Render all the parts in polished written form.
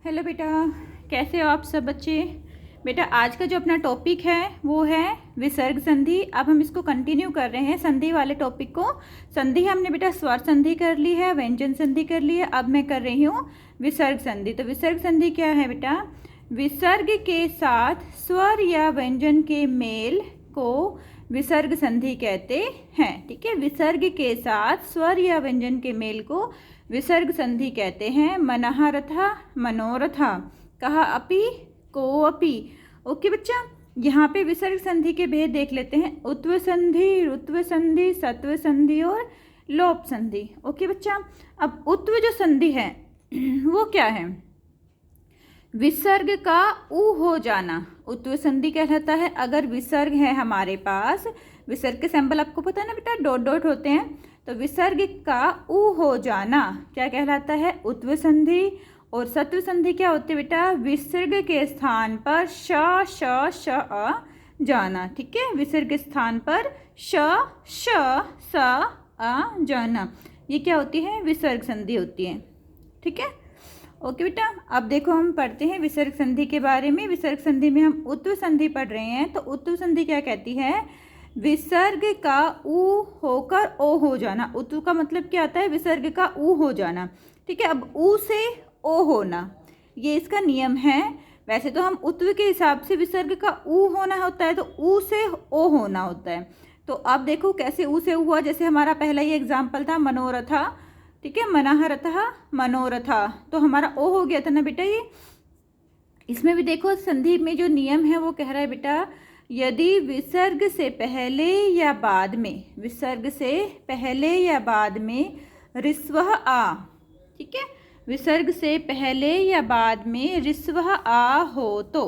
Hello बेटा, कैसे हो आप सब बच्चे। बेटा आज का जो अपना टॉपिक है वो है विसर्ग संधि। अब हम इसको कंटिन्यू कर रहे हैं संधि वाले टॉपिक को। संधि हमने बेटा स्वर संधि कर ली है, व्यंजन संधि कर ली है, अब मैं कर रही हूँ विसर्ग संधि। तो विसर्ग संधि क्या है बेटा? विसर्ग के साथ स्वर या व्यंजन के मेल को विसर्ग संधि कहते हैं। ठीक है, विसर्ग के साथ स्वर या व्यंजन के मेल को विसर्ग संधि कहते हैं। मनः रथः, मनोरथा, कहा अपि, को अपि। ओके बच्चा, यहाँ पे विसर्ग संधि के भेद देख लेते हैं। उत्व संधि, ऋत्व संधि, सत्व संधि और लोप संधि। ओके बच्चा, अब उत्व जो संधि है वो क्या है? विसर्ग का ऊ हो जाना उत्व संधि कहलाता है। अगर विसर्ग है हमारे पास, विसर्ग के सैंपल आपको पता है ना बेटा, डॉट डॉट होते हैं, तो विसर्ग का ऊ हो जाना क्या कहलाता है? उत्व संधि। और सत्व संधि क्या होती है बेटा? विसर्ग के स्थान पर श श अ जाना। ठीक है, विसर्ग के स्थान पर श स अ जाना, ये क्या होती है? विसर्ग संधि होती है। ठीक है, ओके बेटा, अब देखो हम पढ़ते हैं विसर्ग संधि के बारे में। विसर्ग संधि में हम उत्व संधि पढ़ रहे हैं। तो उत्व संधि क्या कहती है? विसर्ग का ऊ होकर ओ हो जाना। उत्व का मतलब क्या आता है? विसर्ग का ऊ हो जाना। ठीक है, अब ऊ से ओ होना, ये इसका नियम है। वैसे तो हम उत्व के हिसाब से विसर्ग का ऊ होना होता है, तो ऊ से ओ होना होता है। तो अब देखो कैसे ऊ से हुआ। जैसे हमारा पहला ही एग्जाम्पल था मनोरथा। ठीक है, मनः रथः, मनोरथा, तो हमारा ओ हो गया था ना बेटा। ये इसमें भी देखो संधि में जो नियम है वो कह रहा है बेटा, यदि विसर्ग से पहले या बाद में, विसर्ग से पहले या बाद में ऋस्वः आ, ठीक है, विसर्ग से पहले या बाद में ऋस्वः आ हो, तो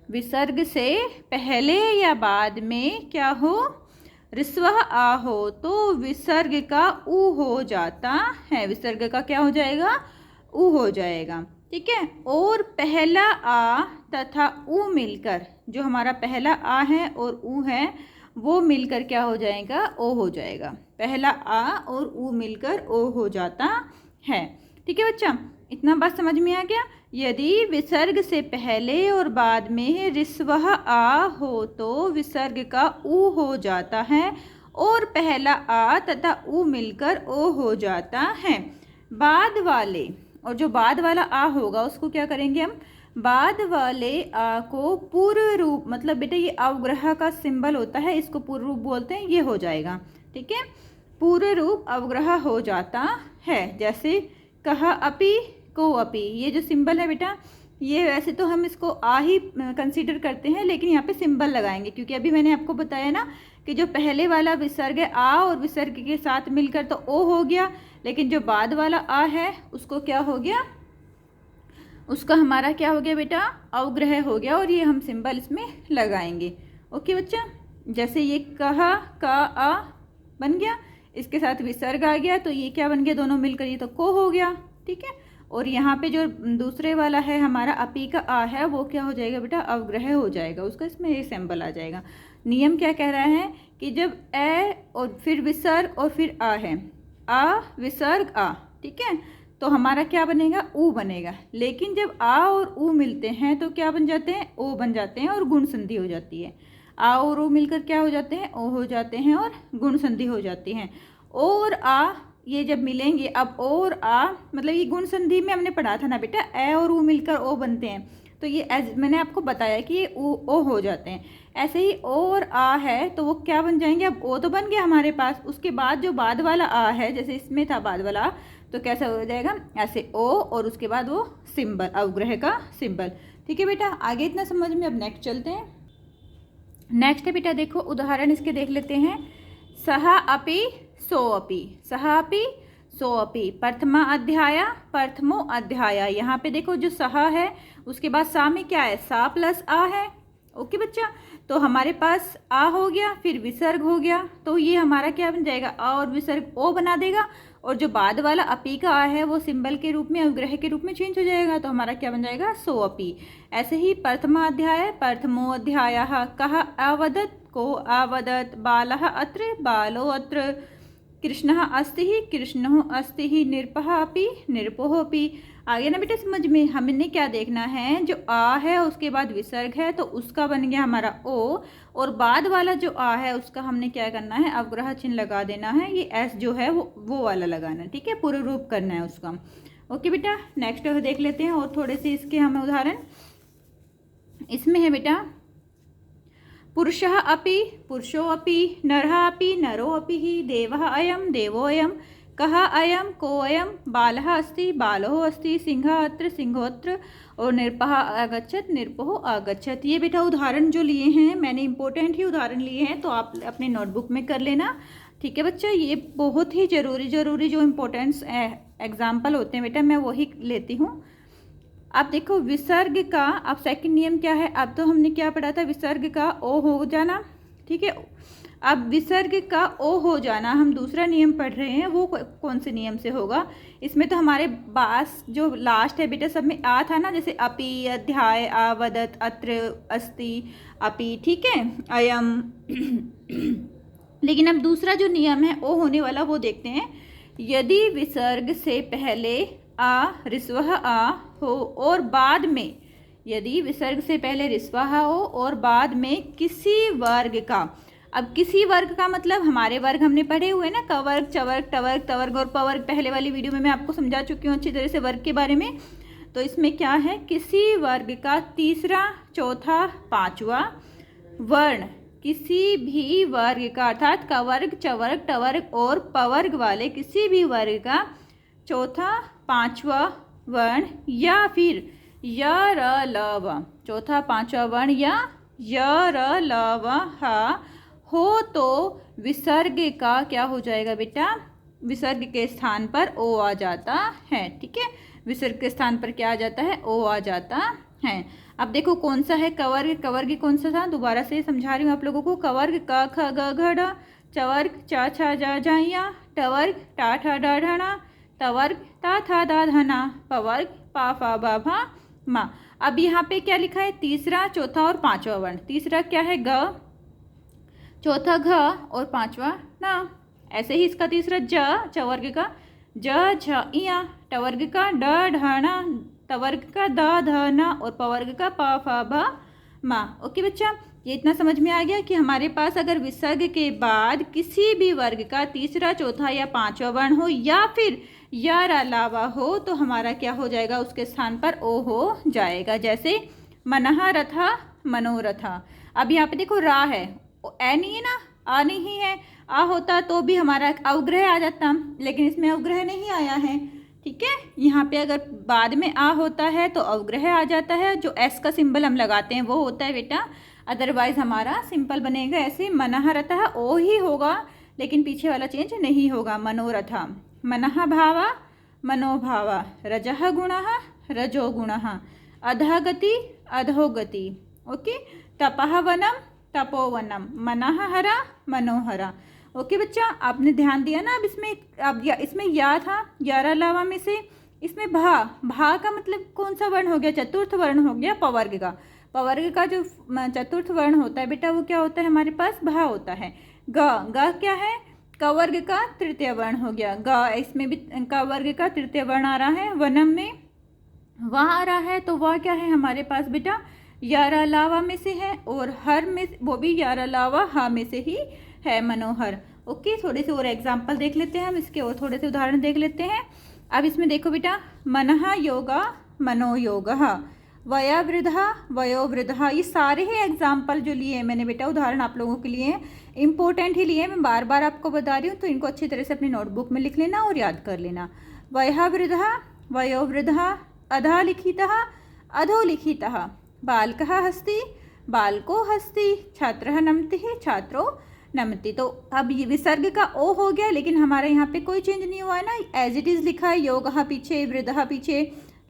विसर्ग से पहले या बाद में क्या हो? ऋस्वः आ हो, तो विसर्ग का ऊ हो जाता है। विसर्ग का क्या हो जाएगा? ऊ हो जाएगा। ठीक है, और पहला आ तथा ऊ मिलकर, जो हमारा पहला आ है और ऊ है वो मिलकर क्या हो जाएगा? ओ हो जाएगा। पहला आ और ऊ मिलकर ओ हो जाता है। ठीक है बच्चा, इतना बात समझ में आ गया। यदि विसर्ग से पहले और बाद में ऋस्वः आ हो तो विसर्ग का ऊ हो जाता है, और पहला आ तथा ऊ मिलकर ओ हो जाता है। बाद वाले, और जो बाद वाला आ होगा उसको क्या करेंगे हम? बाद वाले आ को पूर्व रूप, मतलब बेटा ये अवग्रह का सिंबल होता है, इसको पूर्व रूप बोलते हैं, ये हो जाएगा। ठीक है, पूर्व रूप अवग्रह हो जाता है। जैसे कहा अपि, को अपि, ये जो सिंबल है बेटा, ये वैसे तो हम इसको आ ही कंसीडर करते हैं, लेकिन यहाँ पे सिंबल लगाएंगे क्योंकि अभी मैंने आपको बताया ना कि जो पहले वाला विसर्ग है आ और विसर्ग के साथ मिलकर तो ओ हो गया, लेकिन जो बाद वाला आ है उसको क्या हो गया? उसका हमारा क्या हो गया बेटा? अवग्रह हो गया, और ये हम सिंबल इसमें लगाएंगे। ओके बच्चा, जैसे ये कहा का आ बन गया, इसके साथ विसर्ग आ गया, तो ये क्या बन गया? दोनों मिलकर ये तो को हो गया। ठीक है, और यहाँ पे जो दूसरे वाला है हमारा अपी का आ है, वो क्या हो जाएगा बेटा? अवग्रह हो जाएगा, उसका इसमें ये सिंबल आ जाएगा। नियम क्या कह रहा है कि जब ए और फिर विसर्ग और फिर आ है, आ विसर्ग आ, ठीक है, तो हमारा क्या बनेगा? ऊ बनेगा। लेकिन जब आ और ऊ मिलते हैं तो क्या बन जाते हैं? ओ बन जाते हैं, और गुण संधि हो जाती है। आ और ऊ मिलकर क्या हो जाते हैं? ओ हो जाते हैं, और गुण संधि हो जाती हैं। और आ ये जब मिलेंगे, अब और आ मतलब ये गुण संधि में हमने पढ़ा था ना बेटा, ए और ऊ मिलकर ओ बनते हैं, तो ये मैंने आपको बताया कि ये ओ हो जाते हैं। ऐसे ही ओ और आ है तो वो क्या बन जाएंगे? अब ओ तो बन गया हमारे पास, उसके बाद जो बाद वाला आ है, जैसे इसमें था बाद वाला, तो कैसा हो जाएगा? ऐसे ओ, और उसके बाद वो सिंबल, अवग्रह का सिंबल। ठीक है बेटा, आगे इतना समझ में। अब नेक्स्ट चलते हैं। नेक्स्ट है बेटा, देखो उदाहरण इसके देख लेते हैं। सह अपि, सो अपि, सह अपि, सो अपि, प्रथमा अध्याय, प्रथमो अध्याय। यहाँ पे देखो जो सह है उसके बाद सा में क्या है? सा प्लस आ है। ओके बच्चा, तो हमारे पास आ हो गया, फिर विसर्ग हो गया, तो ये हमारा क्या बन जाएगा? आ और विसर्ग ओ बना देगा, और जो बाद वाला अपी का आ है वो सिंबल के रूप में, अवग्रह के रूप में चेंज हो जाएगा, तो हमारा क्या बन जाएगा? सो अपी। ऐसे ही प्रथमा अध्याय, प्रथमो अध्याय, कह अवदत्, को अवदत्, बालः अत्र, बालो अत्र, कृष्णः अस्ति, कृष्णो अस्ति, नृपः अपि, नृपोः अपि। आ गया ना बेटा समझ में। हमने क्या देखना है, जो आ है उसके बाद विसर्ग है तो उसका बन गया हमारा ओ, और बाद वाला जो आ है उसका हमने क्या करना है, अवग्रह चिन्ह लगा देना है। ये एस जो है वो वाला लगाना है, ठीक है, पूर्ण रूप करना है उसका। ओके बेटा, नेक्स्ट देख लेते हैं और थोड़े से इसके हमें उदाहरण। इसमें है बेटा पुरुषः अपि पुरुषो अपि नरः अपि नरो अपि हि देवः अयं देवो अयं कः अयं को अयं बालः अस्ति बालो अस्ति सिंहः अत्र सिंहोऽत्र और निरपः आगच्छत् निरपो आगच्छत्। ये बेटा उदाहरण जो लिए हैं मैंने इंपॉर्टेंट ही उदाहरण लिए हैं, तो आप अपने नोटबुक में कर लेना, ठीक है बच्चा। ये बहुत ही ज़रूरी जो इम्पोर्टेंट्स एग्जाम्पल होते हैं बेटा मैं वही लेती हूँ। अब देखो विसर्ग का, अब सेकंड नियम क्या है, अब तो हमने क्या पढ़ा था, विसर्ग का ओ हो जाना, ठीक है। अब विसर्ग का ओ हो जाना हम दूसरा नियम पढ़ रहे हैं, वो कौन से नियम से होगा। इसमें तो हमारे पास जो लास्ट है बेटा सब में आ था ना, जैसे अपि, अध्याय, आवदत, अत्र, अस्ति, अपि, ठीक है, अयम। लेकिन अब दूसरा जो नियम है ओ होने वाला वो देखते हैं। यदि विसर्ग से पहले आ ऋस्वः आ हो और बाद में, यदि विसर्ग से पहले ऋस्वः हो और बाद में किसी वर्ग का, अब किसी वर्ग का मतलब हमारे वर्ग हमने पढ़े हुए ना, कवर्ग, चवर्ग, टवर्ग, तवर्ग और पवर्ग, पहले वाली वीडियो में मैं आपको समझा चुकी हूँ अच्छी तरह से वर्ग के बारे में। तो इसमें क्या है, किसी वर्ग का तीसरा, चौथा, पांचवा वर्ण, किसी भी वर्ग का अर्थात कवर्ग, चवर्ग, टवर्ग और पवर्ग वाले किसी भी वर्ग का चौथा, पांचवा वर्ण या फिर य र ल व, चौथा पांचवा वर्ण या य र ल व हा हो तो विसर्ग का क्या हो जाएगा बेटा, विसर्ग के स्थान पर ओ आ जाता है, ठीक है। विसर्ग के स्थान पर क्या आ जाता है, ओ आ जाता है। अब देखो कौन सा है कवर्ग, कवर्ग कौन सा था, दोबारा से समझा रही हूँ आप लोगों को। कवर्ग क ख ग घ ढ, चवर्ग च छ ज झ ञ, टवर्ग टा ठ ड ढ ण, तवर्ग ता था दा धना, पवर्ग पा फा बा भा मा। अब यहाँ पे क्या लिखा है, तीसरा, चौथा और पांचवा वर्ण। तीसरा क्या है ग, चौथा घ और पांचवा ना। ऐसे ही इसका तीसरा ज, चवर्ग का ज झ इया, टवर्ग का ड ढ ण, तवर्ग का द ध न और पवर्ग का प फ ब मा। ओके बच्चा, ये इतना समझ में आ गया कि हमारे पास अगर विसर्ग के बाद किसी भी वर्ग का तीसरा, चौथा या पांचवा वर्ण हो या फिर यार अलावा हो तो हमारा क्या हो जाएगा, उसके स्थान पर ओ हो जाएगा। जैसे मनः रथा, मनोरथा। अब यहाँ पे देखो रा है, ए नहीं है ना, आ नहीं है, आ होता तो भी हमारा अवग्रह आ जाता, लेकिन इसमें अवग्रह नहीं आया है, ठीक है। यहाँ पे अगर बाद में आ होता है तो अवग्रह आ जाता है, जो एस का सिंबल हम लगाते हैं वो होता है बेटा, अदरवाइज हमारा सिंपल बनेगा ऐसे मनः रथः ओ ही होगा, लेकिन पीछे वाला चेंज नहीं होगा। मनोरथा, मनः भावा, मनोभावा, रजः गुणः, रजो गुणः, अधः गति, अधो गति, ओके। तपः वनम, तपोवनम, मनः हरा, मनोहरा। ओके बच्चा, आपने ध्यान दिया ना। अब इसमें या था, यार अलावा में से इसमें भा, भा का मतलब कौन सा वर्ण हो गया, चतुर्थ वर्ण हो गया पवर्ग का। पवर्ग का जो चतुर्थ वर्ण होता है बेटा वो क्या होता है, हमारे पास भा होता है। ग, ग क्या है, कवर्ग का तृतीय वर्ण हो गया ग, इसमें भी कवर्ग का तृतीय वर्ण आ रहा है। वनम में वह आ रहा है, तो वह क्या है हमारे पास बेटा, यार अलावा में से है, और हर में वो भी यार अलावा हा में से ही है, मनोहर। ओके, थोड़े से और एग्जाम्पल देख लेते हैं हम इसके, और थोड़े से उदाहरण देख लेते हैं। अब इसमें देखो बेटा, मनः योगा, मनोयोगः, वया वृद्धा, वयो वृद्धा। ये सारे ही एग्जाम्पल जो लिए हैं मैंने बेटा, उदाहरण आप लोगों के लिए इंपॉर्टेंट ही लिए, मैं बार बार आपको बता रही हूँ, तो इनको अच्छी तरह से अपनी नोटबुक में लिख लेना और याद कर लेना। वया वृद्धा, वयो वृद्धा, अधा लिखितः, अधो लिखितः, बालकः हस्ति, बालको हस्ति, छात्रः नमति, छात्रो नमति। तो अब ये विसर्ग का ओ हो गया, लेकिन हमारे यहाँ पे कोई चेंज नहीं हुआ है ना, एज इट इज़ लिखा है। योगः पीछे, वृद्धः पीछे,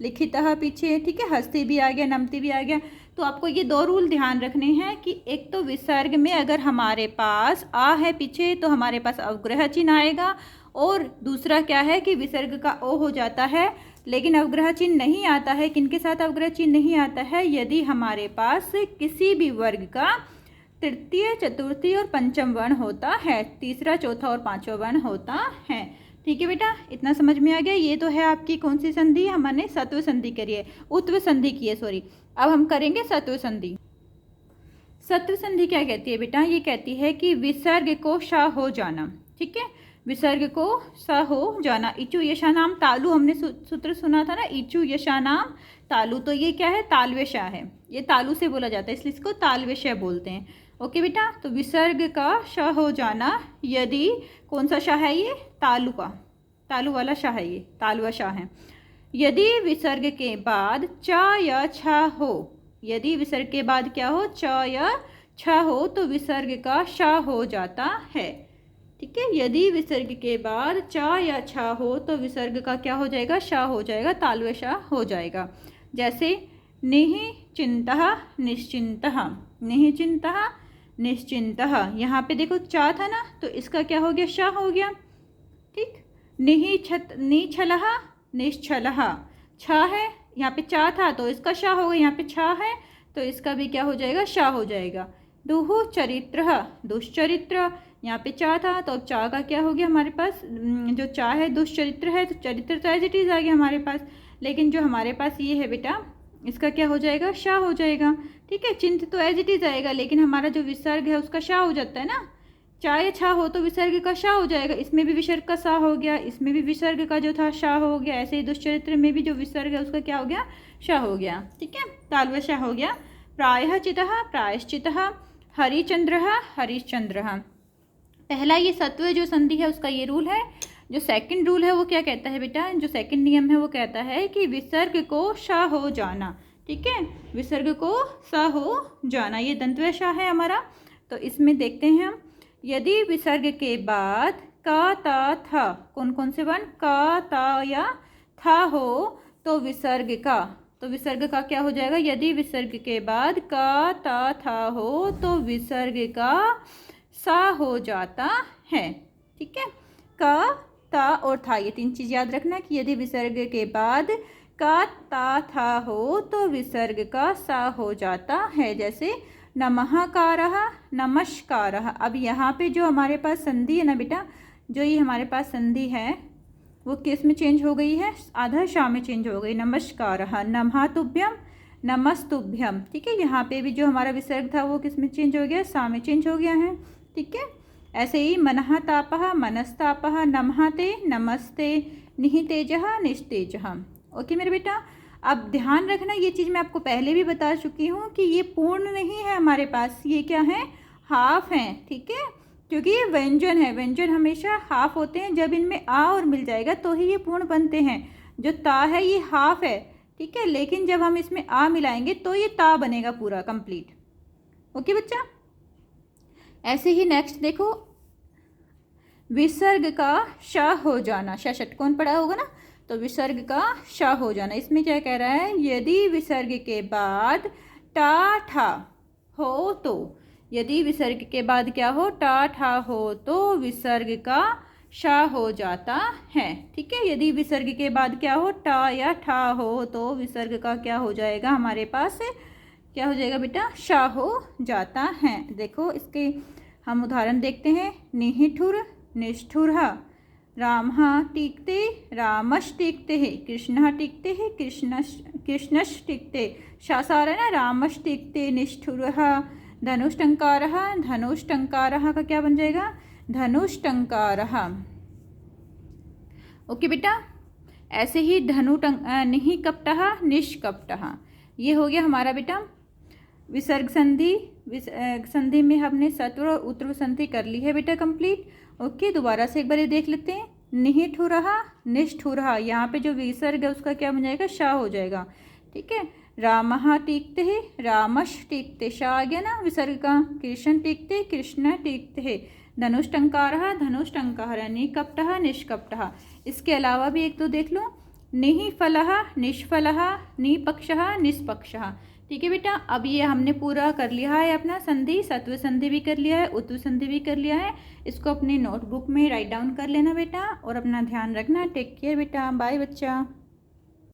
लिखितः पीछे, ठीक है, हस्ति भी आ गया, नमति भी आ गया। तो आपको ये दो रूल ध्यान रखने हैं कि एक तो विसर्ग में अगर हमारे पास आ है पीछे तो हमारे पास अवग्रह चिन्ह आएगा, और दूसरा क्या है कि विसर्ग का ओ हो जाता है लेकिन अवग्रह चिन्ह नहीं आता है। किनके साथ अवग्रह चिन्ह नहीं आता है, यदि हमारे पास किसी भी वर्ग का तृतीय, चतुर्थी और पंचम वर्ण होता है, तीसरा, चौथा और पांचवा वर्ण होता है। ठीक है बेटा, इतना समझ में आ गया। ये तो है आपकी कौन सी संधि, हमने सत्व संधि करी है, उत्व संधि की है, सॉरी। अब हम करेंगे सत्व संधि। सत्व संधि क्या कहती है बेटा, ये कहती है कि विसर्ग को श हो जाना। ठीक है, विसर्ग को स हो जाना। इचु यशानाम तालु, हमने सूत्र सुना था ना, इचु यशानाम तालु। तो ये क्या है, तालव्य श है, ये तालु से बोला जाता है, इसलिए इसको तालव्य श बोलते हैं। ओके बेटा, तो विसर्ग का श हो जाना यदि, कौन सा श है ये, तालु का, तालु वाला श है, ये तालवा श है। यदि विसर्ग के बाद च या छ हो, यदि विसर्ग के बाद क्या हो, च या छ हो, तो विसर्ग का श हो जाता है। ठीक है, यदि विसर्ग के बाद च या छ हो तो विसर्ग का क्या हो जाएगा, श हो जाएगा, तालव्य श हो जाएगा। जैसे निश्चिन्तः निश्चिन्तः, निश्चिन्तः निश्चिन्तः, यहाँ पे देखो चा था ना, तो इसका क्या हो गया, श हो गया। ठीक, निछलः निश्चलः, छ है, यहाँ पे चा था तो इसका श हो गया, यहाँ पे छ है तो इसका भी क्या हो जाएगा, श हो जाएगा। दुःचरित्रः दुश्चरित्र, यहाँ पे चा था तो अब चा का क्या हो गया हमारे पास, जो चा है दुष्चरित्र है, तो चरित्र तो एज इट इज आ गया हमारे पास, लेकिन जो हमारे पास ये है बेटा, इसका क्या हो जाएगा, श हो जाएगा। ठीक है, चिंत तो एज इट इज आएगा, लेकिन हमारा जो विसर्ग है उसका श हो जाता है ना, चा या छा हो तो विसर्ग का श हो जाएगा, इसमें भी विसर्ग का सा हो गया, इसमें भी विसर्ग का जो था श हो गया, ऐसे ही दुष्चरित्र में भी जो विसर्ग है उसका क्या हो गया, श हो गया। ठीक है, तालव्य श हो गया। प्रायः चितः प्रायश्चितः, हरिचंद्रः हरिश्चंद्रः। पहला ये सत्व जो संधि है उसका ये रूल है। जो सेकंड रूल है वो क्या कहता है बेटा, जो सेकंड नियम है वो कहता है कि विसर्ग को श हो जाना। ठीक है, विसर्ग को स हो जाना, ये दंतव्य श है हमारा। तो इसमें देखते हैं हम, यदि विसर्ग के बाद का ता था, कौन कौन से वर्ण, का ता या था हो तो विसर्ग का, तो विसर्ग का क्या हो जाएगा, यदि विसर्ग के बाद का ता था हो तो विसर्ग का सा हो जाता है। ठीक है, का ता और था, ये तीन चीज़ याद रखना कि यदि विसर्ग के बाद का ता था हो तो विसर्ग का सा हो जाता है। जैसे नमःकारः नमस्कारः। अब यहाँ पे जो हमारे पास संधि है ना बेटा, जो ये हमारे पास संधि है वो किस में चेंज हो गई है, आधा शा में चेंज हो गई। नमस्कारः नमः तुभ्यम नमस्तुभ्यम। ठीक है, यहाँ पे भी जो हमारा विसर्ग था वो किस में चेंज हो गया, सा में चेंज हो गया है। ठीक है, ऐसे ही मनः तापः मनस्तापः, नमः ते नमस्ते, निहितेजः निस्तेजः। ओके मेरे बेटा, अब ध्यान रखना, ये चीज़ मैं आपको पहले भी बता चुकी हूँ कि ये पूर्ण नहीं है हमारे पास, ये क्या है, हाफ है। ठीक है, क्योंकि ये व्यंजन है, व्यंजन हमेशा हाफ होते हैं, जब इनमें आ और मिल जाएगा तो ही ये पूर्ण बनते हैं। जो ता है ये हाफ है, ठीक है, लेकिन जब हम इसमें आ मिलाएंगे तो ये ता बनेगा पूरा कंप्लीट। ओके बच्चा, ऐसे ही नेक्स्ट देखो, विसर्ग का श हो जाना, श षटकोण पड़ा होगा ना, तो विसर्ग का श हो जाना। इसमें क्या कह रहा है, यदि विसर्ग के बाद टा ठा हो तो, यदि विसर्ग के बाद क्या हो, टा ठा हो तो विसर्ग का श हो जाता है। ठीक है, यदि विसर्ग के बाद क्या हो, टा या ठा हो तो विसर्ग का क्या हो जाएगा हमारे पास, क्या हो जाएगा बेटा, श हो जाता है। देखो इसके हम उदाहरण देखते हैं। निहिठुर निष्ठुरः, रामः टीकते रामश टीकते है, कृष्णः टीकते है कृष्णश टीकते, शासार है ना, रामश टीकते निष्ठुरः। धनुष्टंकारः धनुष्टंकारः का क्या बन जाएगा, धनुष्टंकारः। ओके बेटा, ऐसे ही निःकपटः निष्कपटः, ये हो गया हमारा बेटा विसर्ग संधि। संधि में हमने सत्व और उत्व संधि कर ली है बेटा कंप्लीट। ओके, दोबारा से एक बार ये देख लेते हैं। निहिठुरः निष्ठुरः, यहाँ पे जो विसर्ग है उसका क्या बन जाएगा, श हो जाएगा। ठीक है, रामः टीकते है रामश टीकते, श आ गया ना विसर्ग का। कृष्ण टीकते कृष्ण टीकते है, धनुष्टंकारः धनुष्टंकारः, निकपटः निष्कपटः। इसके अलावा भी एक तो देख लो, निःफलः निष्फलः, निपक्षः निष्पक्षः। ठीक है बेटा, अब ये हमने पूरा कर लिया है अपना संधि, सत्व संधि भी कर लिया है, उत्व संधि भी कर लिया है। इसको अपने नोटबुक में राइट डाउन कर लेना बेटा और अपना ध्यान रखना। टेक केयर बेटा, बाय बच्चा।